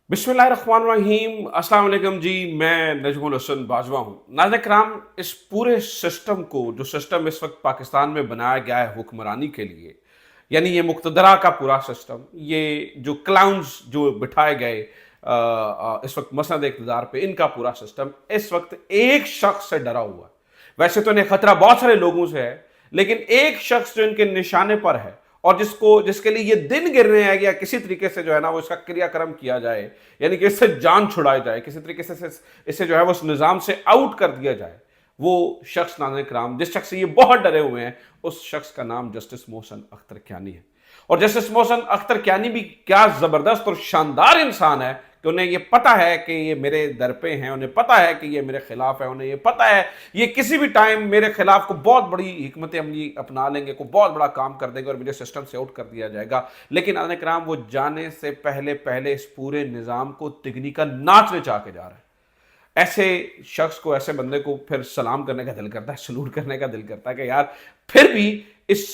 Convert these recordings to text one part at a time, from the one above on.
बिस्मिल्लाहिर्रहमानिर्रहीम। अस्सलाम वालेकुम जी। मैं नजमुल हसन बाजवा हूँ। नाज़रीन कराम, इस पूरे सिस्टम को, जो सिस्टम इस वक्त पाकिस्तान में बनाया गया है हुक्मरानी के लिए, यानी ये मुक़्तदरा का पूरा सिस्टम, ये जो क्लाउन्स जो बिठाए गए इस वक्त मसनद इक़्तिदार पे, इनका पूरा सिस्टम इस वक्त एक शख्स से डरा हुआ है। वैसे तो इन्हें खतरा बहुत सारे लोगों से है, लेकिन एक शख्स जो इनके निशाने पर है और जिसके लिए ये दिन गिर रहे हैं, या किसी तरीके से जो है ना वो इसका क्रियाक्रम किया जाए, यानी कि इससे जान छुड़ाई जाए, किसी तरीके से इससे जो है वो उस निज़ाम से आउट कर दिया जाए, वो शख्स नाज़रीन कराम, जिस शख्स से ये बहुत डरे हुए हैं, उस शख्स का नाम जस्टिस मोहसिन अख्तर कियानी है। और जस्टिस मोहसिन अख्तर कियानी भी क्या ज़बरदस्त और शानदार इंसान है कि उन्हें ये पता है कि ये मेरे दर पे हैं, उन्हें पता है कि ये मेरे खिलाफ है, उन्हें ये पता है ये किसी भी टाइम मेरे खिलाफ को बहुत बड़ी हिकमत अमली अपना लेंगे, को बहुत बड़ा काम कर देंगे और मुझे सिस्टम से आउट कर दिया जाएगा। लेकिन नाज़रीन कराम, वो जाने से पहले पहले इस पूरे निज़ाम को तिगनी का नाच नचा के जा रहा है। ऐसे शख्स को, ऐसे बंदे को फिर सलाम करने का दिल करता है, सलूट करने का दिल करता है कि यार फिर भी इस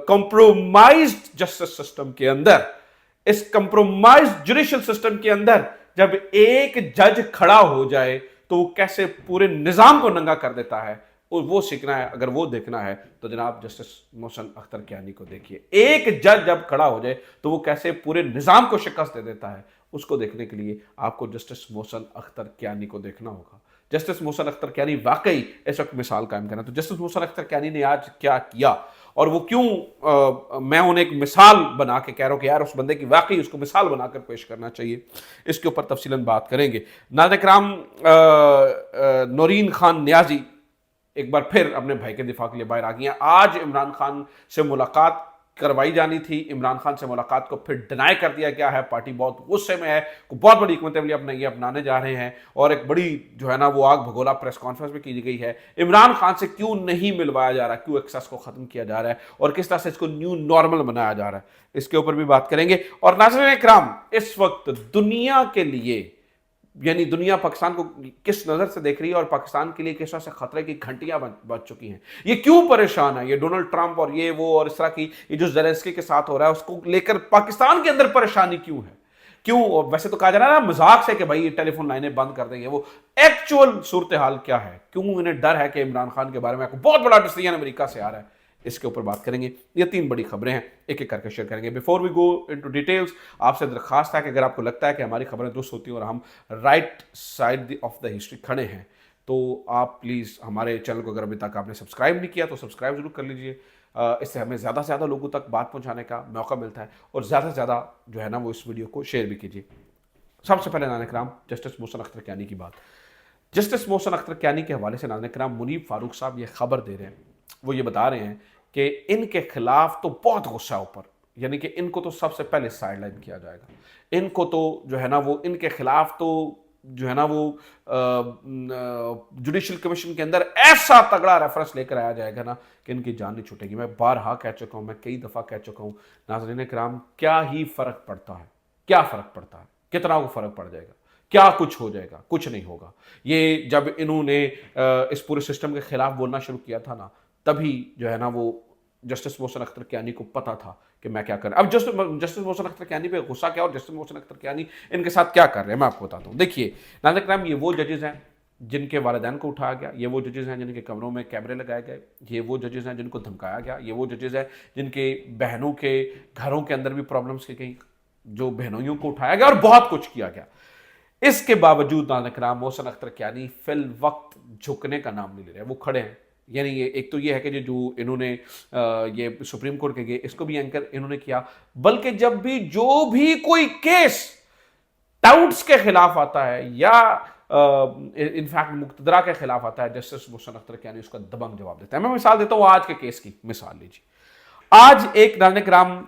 कॉम्प्रोमाइज्ड जस्टिस सिस्टम के अंदर, इस कंप्रोमाइज जुडिशियल सिस्टम के अंदर जब एक जज खड़ा हो जाए तो वो कैसे पूरे निजाम को नंगा कर देता है, और वो सीखना है। अगर वो देखना है तो जनाब जस्टिस मोहसिन अख्तर कियानी को देखिए। एक जज जब खड़ा हो जाए तो वो कैसे पूरे निजाम को शिकस्त दे देता है, उसको देखने के लिए आपको जस्टिस मोहसिन अख्तर कियानी को देखना होगा। जस्टिस मोहसिन अख्तर कियानी वाकई इस वक्त मिसाल कायम करना। तो जस्टिस मोहसिन अख्तर कियानी ने आज क्या किया और वो क्यों, मैं उन्हें एक मिसाल बना के कह रहा हूं कि यार उस बंदे की वाकई उसको मिसाल बनाकर पेश करना चाहिए, इसके ऊपर तफसीलन बात करेंगे। नाज़रीन कराम, नौरीन खान नियाजी एक बार फिर अपने भाई के दिफा के लिए बाहर आ गई हैं। आज इमरान खान से मुलाकात करवाई जानी थी, इमरान खान से मुलाकात को फिर डिनाई कर दिया गया है। पार्टी बहुत गुस्से में है, बहुत बड़ी हिकमत अमली अपनाने जा रहे हैं, और एक बड़ी जो है ना वो आग भगोला प्रेस कॉन्फ्रेंस में की गई है। इमरान खान से क्यों नहीं मिलवाया जा रहा, क्यों एक्सेस को खत्म किया जा रहा है, और किस तरह से इसको न्यू नॉर्मल बनाया जा रहा है, इसके ऊपर भी बात करेंगे। और नाज़रीन इकराम, इस वक्त दुनिया के लिए, यानी दुनिया पाकिस्तान को किस नज़र से देख रही है और पाकिस्तान के लिए किस तरह से खतरे की घंटियां बज चुकी हैं, ये क्यों परेशान है, ये डोनाल्ड ट्रंप और ये वो और इस तरह की ये जो ज़ेलेंस्की के साथ हो रहा है, उसको लेकर पाकिस्तान के अंदर परेशानी क्यों है, क्यों। वैसे तो कहा जा रहा है ना मजाक से कि भाई ये टेलीफोन लाइनें बंद कर देंगे, वो एक्चुअल सूरत हाल क्या है, क्यों इन्हें डर है कि इमरान खान के बारे में आपको बहुत बड़ा डिसीजन अमेरिका से आ रहा है, इसके ऊपर बात करेंगे। ये तीन बड़ी खबरें हैं, एक एक करके शेयर करेंगे। Before we go into details, आपसे दरखास्त है कि अगर आपको लगता है कि हमारी खबरें दुरुस्त होती हैं और हम right side of the history खड़े हैं, तो आप प्लीज़ हमारे चैनल को, अगर अभी तक आपने सब्सक्राइब नहीं किया तो सब्सक्राइब जरूर कर लीजिए। इससे हमें ज़्यादा से ज़्यादा लोगों तक बात पहुँचाने का मौका मिलता है, और ज़्यादा से ज़्यादा जो है ना वो इस वीडियो को शेयर भी कीजिए। सबसे पहले नाज़रीन कराम, जस्टिस मोहसिन अख्तर कियानी की बात। जस्टिस मोहसिन अख्तर कियानी के हवाले से नाज़रीन कराम, मुनीब फारूक साहब ये खबर दे रहे हैं, वो ये बता रहे हैं कि इनके खिलाफ तो बहुत गुस्सा ऊपर, यानी कि इनको तो सबसे पहले साइडलाइन किया जाएगा, इनको तो जो है ना वो इनके खिलाफ तो जो है ना वो जुडिशियल कमीशन के अंदर ऐसा तगड़ा रेफरेंस लेकर आया जाएगा ना कि इनकी जान नहीं छूटेगी। मैं बारहा कह चुका हूं, मैं कई दफा कह चुका हूं, नाज़रीन किराम, क्या ही फर्क पड़ता है, क्या फर्क पड़ता है, कितना को फर्क पड़ जाएगा, क्या कुछ हो जाएगा, कुछ नहीं होगा। ये जब इन्होंने इस पूरे सिस्टम के खिलाफ बोलना शुरू किया था ना, तभी जो है ना वो जस्टिस मोहसिन अख्तर कियानी को पता था कि मैं क्या कर रहा हूं। अब जस्टिस मोहसिन अख्तर कियानी पे गुस्सा क्या, और जस्टिस मोहसिन अख्तर कियानी इनके साथ क्या कर रहे हैं, मैं आपको बताता हूं। देखिए नाज़रीन कराम, ये वो जजेस हैं जिनके वालिदैन को उठाया गया, ये वो जजेस हैं जिनके कमरों में कैमरे लगाए गए, ये वो जजेस हैं जिनको धमकाया गया, ये वो जजेस हैं जिनके बहनों के घरों के अंदर भी प्रॉब्लम्स की गई, जो बहनोइयों को उठाया गया, और बहुत कुछ किया गया। इसके बावजूद नाज़रीन कराम, मोहसिन अख्तर कियानी फिल वक्त झुकने का नाम नहीं ले रहे, वो खड़े हैं। यानी ये एक तो ये है कि जो इन्होंने ये सुप्रीम कोर्ट के गए, इसको भी एंकर इन्होंने किया, बल्कि जब भी जो भी कोई केस टाउट्स के खिलाफ आता है या इनफैक्ट मुक्तदरा के खिलाफ आता है, जस्टिस मोहसिन अख्तर कियानी उसका दबंग जवाब देता है। मैं मिसाल देता हूं, आज के केस की मिसाल लीजिए। आज एक नाज़रीन कराम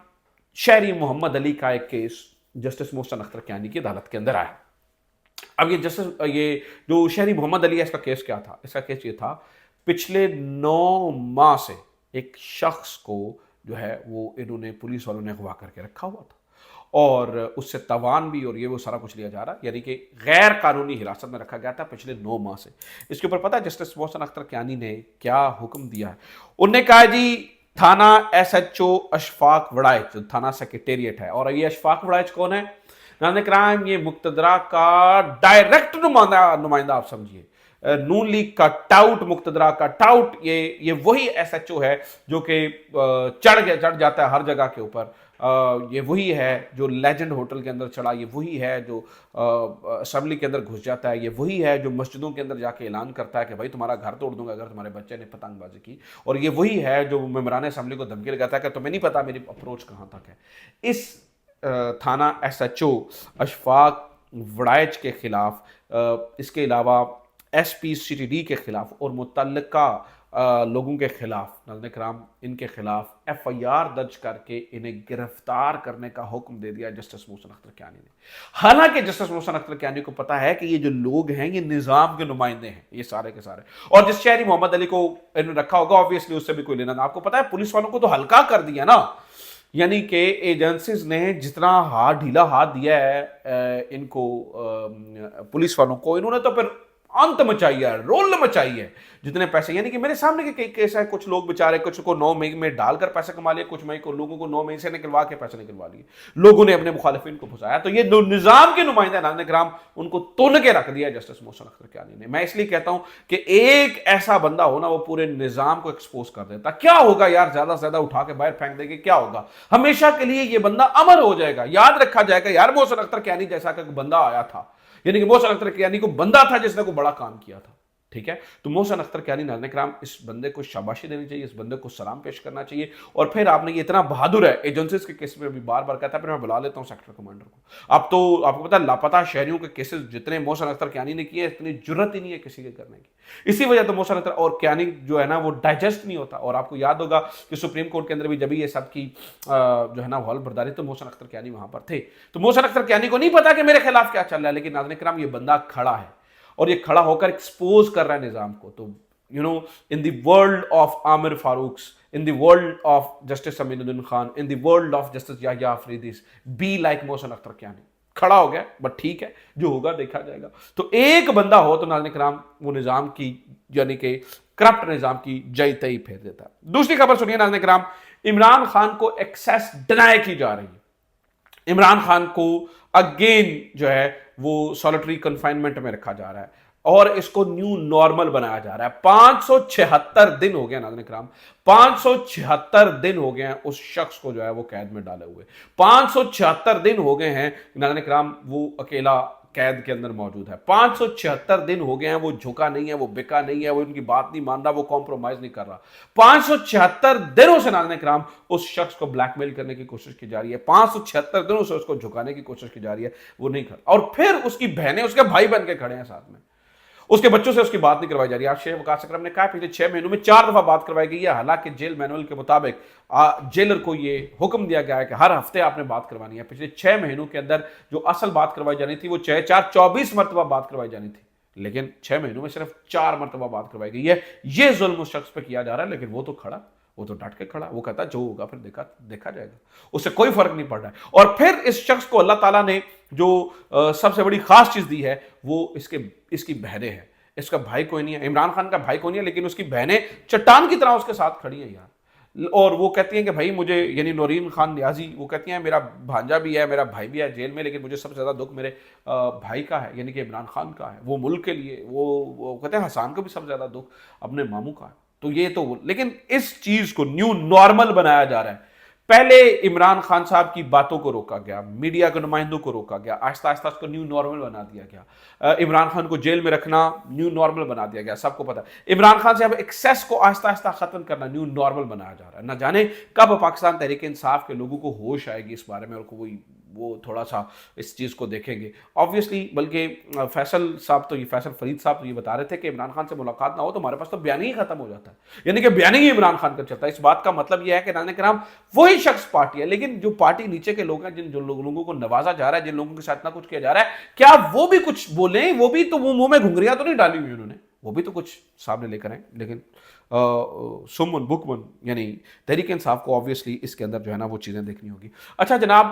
शहरी मोहम्मद अली का एक केस जस्टिस मोहसिन अख्तर कियानी की अदालत के अंदर आया। अब ये जो शहरी मोहम्मद अली है, इसका केस क्या था, इसका केस ये था, पिछले 9 माह से एक शख्स को जो है वो इन्होंने, पुलिस वालों ने अगवा करके रखा हुआ था, और उससे तवान भी और ये वो सारा कुछ लिया जा रहा, यानी कि गैर कानूनी हिरासत में रखा गया था पिछले 9 माह से। इसके ऊपर पता है जस्टिस मोहसिन अख्तर कियानी ने क्या हुक्म दिया है? उन्होंने कहा जी, थाना SHO अशफाक वड़ाइच, थाना सेक्रेटेरिएट है, और ये अशफाक वड़ाइच कौन है? नाज़रीन किराम, ये मुक्तदरा का डायरेक्ट नुमाइंदा आप समझिए, नून लीग का टाउट, मुक्तदरा का टाउट, ये वही एसएचओ है जो कि चढ़ जाता है हर जगह के ऊपर। ये वही है जो लेजेंड होटल के अंदर चढ़ा, ये वही है जो असेंबली के अंदर घुस जाता है, ये वही है जो मस्जिदों के अंदर जाके ऐलान करता है कि भाई तुम्हारा घर तोड़ दूंगा अगर तुम्हारे बच्चे ने पतंगबाजी की, और ये वही है जो मेम्बरान असेंबली को धमकी लगाता है कि तुम्हें नहीं पता मेरी अप्रोच कहाँ तक है। इस थाना एसएचओ अशफाक वड़ाइच के खिलाफ, इसके अलावा एसपी सीटीडी के खिलाफ और मुतल्लिका लोगों के खिलाफ, नाज़रीन किराम, इनके खिलाफ एफआईआर दर्ज करके इन्हें गिरफ्तार करने का हुक्म दे दिया जस्टिस मोहसिन अख्तर कियानी ने। हालांकि जस्टिस मोहसिन अख्तर कियानी को पता है कि ये जो लोग हैं ये निजाम के नुमाइंदे हैं, ये सारे के सारे, और जिस शहरी मोहम्मद अली को इन्होंने रखा होगा ऑब्वियसली उससे भी कोई लेना ना। आपको पता है पुलिस वालों को तो हल्का कर दिया ना, यानी कि एजेंसीज ने जितना ढीला हाथ दिया है इनको, पुलिस वालों को, इन्होंने तो फिर अंत मचाई है, रोल मचाई है। जितने पैसे, यानी कि मेरे सामने के कई केस है, कुछ लोग बेचारे, कुछ को 9 मई में डालकर पैसे कमा लिए, कुछ लोगों को 9 मई से निकलवा के पैसे निकलवा लिए, लोगों ने अपने मुखालिफिन को फंसाया। तो ये निजाम के नुमाइंदे नाज़रीन किराम, उनको तुन के रख दिया जस्टिस मोहसिन अख्तर कियानी ने। मैं इसलिए कहता हूं कि एक ऐसा बंदा हो ना, वो पूरे निजाम को एक्सपोज कर देता। क्या होगा यार, ज्यादा से ज्यादा उठा के बाहर फेंक देंगे, क्या होगा? हमेशा के लिए ये बंदा अमर हो जाएगा, याद रखा जाएगा यार मोहसिन अख्तर कियानी जैसा का बंदा आया था, यानी कि मोहसिन अख्तर कियानी को बंदा था जिसने को बड़ा काम किया था। ठीक है, तो मोहसिन अख्तर कियानी, नाज़रीन किराम, इस बंदे को शाबाशी देनी चाहिए, इस बंदे को सलाम पेश करना चाहिए। और फिर आपने ये इतना बहादुर है, एजेंसीज के केस में भी बार बार कहता है, फिर मैं बुला लेता हूं सेक्टर कमांडर को। अब तो आपको पता है लापता शहरियों के केसेस जितने मोहसिन अख्तर कियानी ने किए, इतनी जुर्रत ही नहीं है किसी के करने की। इसी वजह तो मोहसिन अख्तर और कियानी जो है ना वो डाइजेस्ट नहीं होता। और आपको याद होगा कि सुप्रीम कोर्ट के अंदर भी जब ये सब की जो है ना हॉल बर्दारी, तो मोहसिन अख्तर कियानी वहां पर थे। तो मोहसिन अख्तर कियानी को नहीं पता कि मेरे खिलाफ क्या चल रहा है, लेकिन नाज़रीन किराम ये बंदा खड़ा है और ये खड़ा होकर एक्सपोज कर रहा है निजाम को। तो you know, in the world of Aamir Farooqs, in the world of justice Aminuddin Khan, in the world of justice Yahya Afridis, be like Mohsin Akhtar Kayani. खड़ा हो गया, बट ठीक है, जो होगा देखा जाएगा। तो एक बंदा हो तो नाज़रीन किराम वो निजाम की, यानी कि करप्ट निजाम की जय तय फेर देता है। दूसरी खबर सुनिए नाज़रीन किराम, इमरान खान को एक्सेस डिनाई की जा रही है। इमरान खान को अगेन जो है वो सॉलिटरी कन्फाइनमेंट में रखा जा रहा है और इसको न्यू नॉर्मल बनाया जा रहा है। 576 दिन हो गया नाज़रीन किराम, 576 दिन हो गए हैं उस शख्स को जो है वो कैद में डाले हुए। 576 दिन हो गए हैं नाज़रीन किराम वो अकेला कैद के अंदर मौजूद है। 576 दिन हो गए हैं, वो झुका नहीं है, वो बिका नहीं है, वो उनकी बात नहीं मान रहा, वो कॉम्प्रोमाइज नहीं कर रहा। 576 दिनों से नाज़रीन किराम उस शख्स को ब्लैकमेल करने की कोशिश की जा रही है। 576 दिनों से उसको झुकाने की कोशिश की जा रही है, वो नहीं कर। और फिर उसकी बहनें उसके भाई बन के खड़े हैं साथ में, उसके बच्चों से उसकी बात नहीं करवाई जा रही। आज शेख वकास अकरम ने कहा पिछले 6 महीनों में 4 दफा बात करवाई गई है। हालांकि जेल मैनुअल के मुताबिक जेलर को ये हुक्म दिया गया है कि हर हफ्ते आपने बात करवानी है। पिछले 6 महीनों के अंदर जो असल बात करवाई जानी थी वो 24 मरतबा बात करवाई जानी थी, लेकिन 6 महीनों में सिर्फ 4 मरतबा बात करवाई गई है। ये जुल्म उस शख्स पे किया जा रहा है, लेकिन वो तो खड़ा, वो तो डट के खड़ा, वो कहता जो होगा फिर देखा जाएगा, उससे कोई फर्क नहीं पड़ रहा है। और फिर इस शख्स को अल्लाह ताला ने जो सबसे बड़ी खास चीज दी है वो इसकी बहनें हैं। इसका भाई कोई नहीं है, इमरान खान का भाई कोई नहीं है, लेकिन उसकी बहनें चट्टान की तरह उसके साथ खड़ी हैं यार। और वो कहती हैं कि भाई मुझे, यानी नौरीन खान न्याजी, वो कहती हैं मेरा भांजा भी है, मेरा भाई भी है जेल में, लेकिन मुझे सबसे ज्यादा दुख मेरे भाई का है, यानी कि इमरान खान का है। वो मुल्क के लिए, वो कहते हैं हसान को भी सबसे ज्यादा दुख अपने मामू का है। तो ये तो, लेकिन इस चीज को न्यू नॉर्मल बनाया जा रहा है। पहले इमरान खान साहब की बातों को रोका गया, मीडिया के नुमाइंदों को रोका गया, आहिस्ता आहिस्ता उसको न्यू नॉर्मल बना दिया गया। इमरान खान को जेल में रखना न्यू नॉर्मल बना दिया गया, सबको पता है। इमरान खान से अब एक्सेस को आहिस्ता आहिस्ता खत्म करना न्यू नॉर्मल बनाया जा रहा है। न जाने कब पाकिस्तान तहरीक इंसाफ के लोगों को होश आएगी इस बारे में और वो थोड़ा सा इस चीज़ को देखेंगे ऑब्वियसली। बल्कि फैसल साहब तो, ये फैसल फरीद साहब तो ये बता रहे थे कि इमरान खान से मुलाकात ना हो तो हमारे पास तो बयान ही खत्म हो जाता है, यानी कि बयान ही इमरान खान का चलता है। इस बात का मतलब यह है कि नाज़रीन किराम वही शख्स पार्टी है, लेकिन जो पार्टी नीचे के लोग हैं, जिन लोगों को नवाजा जा रहा है, जिन लोगों के साथ इतना कुछ किया जा रहा है, क्या वो भी कुछ बोले? वो भी तो मुंह में घुंघरियां तो नहीं डाली हुई उन्होंने, وہ بھی تو کچھ سامنے لے کر آئیں. لیکن سمن بکمن یعنی تحریک انصاف کو آبویسلی اس کے اندر جو ہے نا وہ چیزیں دیکھنی ہوگی. اچھا جناب,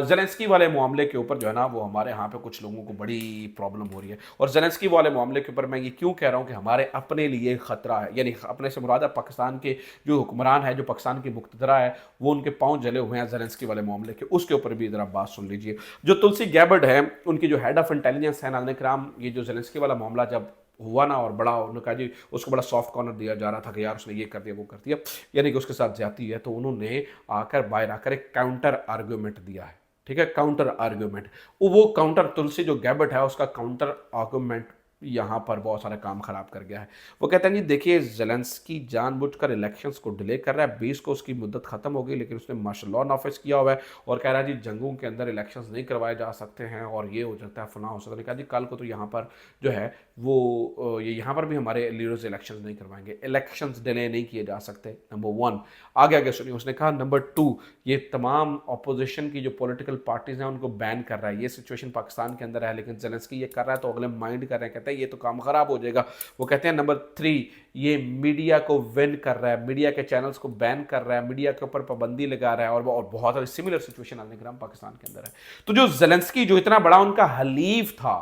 زیلنسکی والے معاملے کے اوپر جو ہے نا وہ ہمارے ہاں پہ کچھ لوگوں کو بڑی پرابلم ہو رہی ہے, اور زیلنسکی والے معاملے کے اوپر میں یہ کیوں کہہ رہا ہوں کہ ہمارے اپنے لیے خطرہ ہے, یعنی اپنے سے مراد ہے پاکستان کے جو حکمران ہے, جو پاکستان کی مقتدرہ ہے, وہ ان کے پاؤں جلے ہوئے ہیں زیلنسکی والے معاملے کے. اس کے اوپر بھی ذرا بات سن لیجئے. جو تلسی گیبرڈ ہے, ان کی جو ہیڈ آف انٹیلیجنس ہے, ناظرین کرام, یہ جو زیلنسکی والا معاملہ جب ہوا نا اور بڑا, انہوں نے کہا جی اس کو بڑا سافٹ کارنر دیا جا رہا تھا کہ یار اس نے یہ کر دیا وہ کر دیا, یعنی کہ اس کے ساتھ زیادتی ہے, تو انہوں نے باہر آ کر ایک کاؤنٹر آرگیومنٹ دیا ہے. ٹھیک ہے, کاؤنٹر آرگیومنٹ. وہ کاؤنٹر تلسی جو گیبٹ ہے اس کا کاؤنٹر آرگیومنٹ یہاں پر بہت سارے کام خراب کر گیا ہے. وہ کہتے ہیں جی دیکھیے زیلنسکی جان بوجھ کر الیکشنز کو ڈیلے کر رہا ہے, 20 کو اس کی مدت ختم ہو گئی لیکن اس نے مارشل لاء نافذ کیا ہوا ہے اور کہہ رہا ہے جی جنگوں کے اندر الیکشنز نہیں کروائے جا سکتے ہیں اور یہ ہو جاتا ہے فلاں ہو سکتا ہے. کہا جی کل کو تو یہاں پر جو ہے وہ یہاں پر بھی ہمارے لیڈرز الیکشنز نہیں کروائیں گے, الیکشنز ڈیلے نہیں کیے جا سکتے. نمبر 1 آگے سنیے, اس نے کہا نمبر 2 یہ تمام اپوزیشن کی جو پولیٹیکل پارٹیز ہیں ان کو بین کر رہا ہے. یہ سچویشن پاکستان کے اندر ہے لیکن زیلنسکی یہ کر رہا ہے تو اگلے مائنڈ کر رہے ہیں, کہتے ہیں یہ تو کام خراب ہو جائے گا. وہ کہتے ہیں نمبر 3 یہ میڈیا کو ون کر رہا ہے, میڈیا کے چینلز کو بین کر رہا ہے, میڈیا کے اوپر پابندی لگا رہا ہے, اور بہت ساری سملر سچویشن پاکستان کے اندر ہے. تو جو زیلنسکی جو اتنا بڑا ان کا حلیف تھا,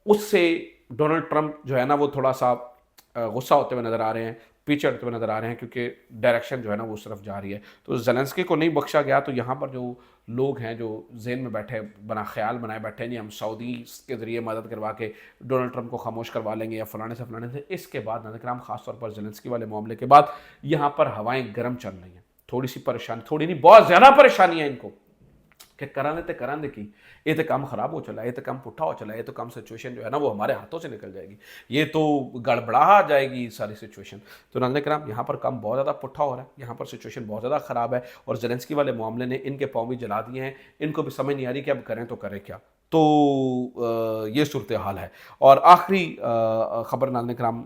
اس سے ڈونلڈ ٹرمپ جو ہے نا وہ تھوڑا سا غصہ ہوتے ہوئے نظر آ رہے ہیں, پیچھے ہٹتے ہوئے نظر آ رہے ہیں, کیونکہ ڈائریکشن جو ہے نا وہ اس طرف جا رہی ہے. تو زیلنسکی کو نہیں بخشا گیا. تو یہاں پر جو لوگ ہیں جو ذہن میں بیٹھے بنا خیال بنائے بیٹھے ہیں, ہم سعودی کے ذریعے مدد کروا کے ڈونلڈ ٹرمپ کو خاموش کروا لیں گے یا فلانے سے, اس کے بعد ناظرین کرام خاص طور پر زیلنسکی والے معاملے کے بعد یہاں پر ہوائیں گرم چل رہی ہیں. تھوڑی سی پریشانی, تھوڑی نہیں بہت زیادہ پریشانی ہے ان کو کہ کرانے کی یہ تو کام خراب ہو چلا ہے, یہ تو کام پٹھا ہو چلا ہے, یہ تو کام سچویشن جو ہے نا وہ ہمارے ہاتھوں سے نکل جائے گی, یہ تو گڑبڑا جائے گی ساری سچویشن. تو ناظرین کرام یہاں پر کام بہت زیادہ پٹھا ہو رہا ہے, یہاں پر سچویشن بہت زیادہ خراب ہے, اور زیلنسکی والے معاملے نے ان کے پاؤں بھی جلا دیے ہیں. ان کو بھی سمجھ نہیں آ رہی کہ اب کریں تو کریں کیا. تو یہ صورتحال ہے. اور آخری خبر ناظرین کرام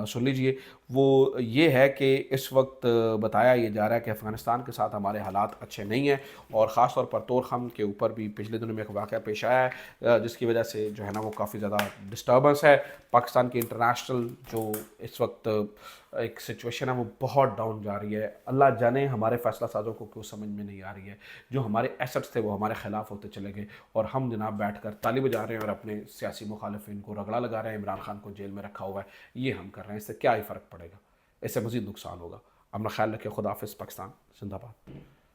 سن لیجئے, وہ یہ ہے کہ اس وقت بتایا یہ جا رہا ہے کہ افغانستان کے ساتھ ہمارے حالات اچھے نہیں ہیں, اور خاص طور پر طورخم کے اوپر بھی پچھلے دنوں میں ایک واقعہ پیش آیا ہے جس کی وجہ سے جو ہے نا وہ کافی زیادہ ڈسٹربنس ہے. پاکستان کی انٹرنیشنل جو اس وقت ایک سچویشن ہے وہ بہت ڈاؤن جا رہی ہے. اللہ جانے ہمارے فیصلہ سازوں کو کیوں سمجھ میں نہیں آ رہی ہے. جو ہمارے ایسٹس تھے وہ ہمارے خلاف ہوتے چلے گئے, اور ہم جناب بیٹھ کر تالی بجا رہے ہیں اور اپنے سیاسی مخالفین کو رگڑا لگا رہے ہیں. عمران خان کو جیل میں رکھا ہوا ہے, یہ ہم کر رہے ہیں. اس سے کیا ہی فرق پڑے گا, اس سے مزید نقصان ہوگا. اپنا خیال رکھیں. خدا حافظ. پاکستان زندہ باد.